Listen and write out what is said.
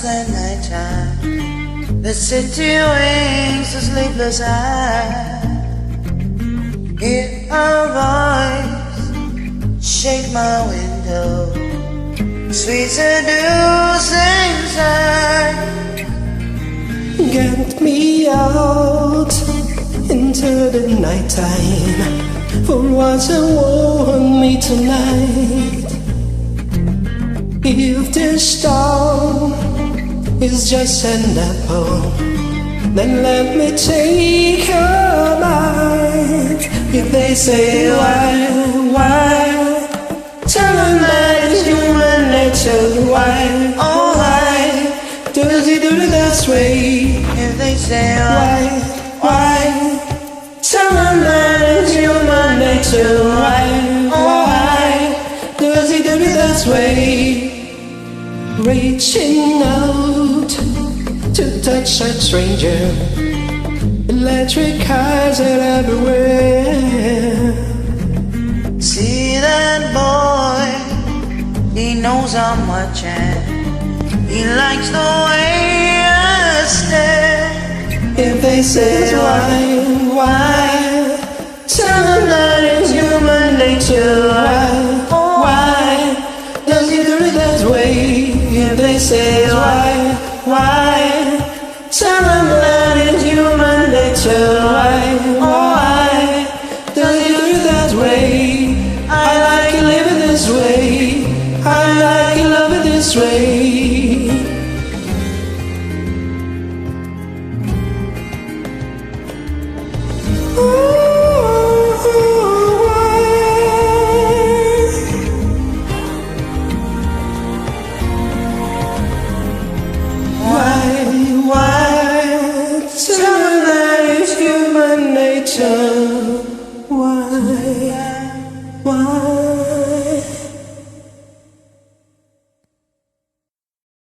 that night time. The city winks a sleepless eye. Hear a voice shake my window. Sweet seducing sight. Get me out into the nighttime, for what you want me tonight. If this storm is just an apple, then let me take your mind. If they say why, tell them that it's human nature. Why, oh why, does he do it this way? If they say why, tell them that it's human nature. Why, does he do it this way? Reaching out to touch a stranger, electric cars are everywhere. See that boy, he knows I'm watching. He likes the way I stare. If they say why, tell them that it's human nature. Why does he do it that way? If they say why, tell them that it's human nature. Why does he do it that way? I like it living this way. I like it loving this way. Why? Tell me that it's human nature.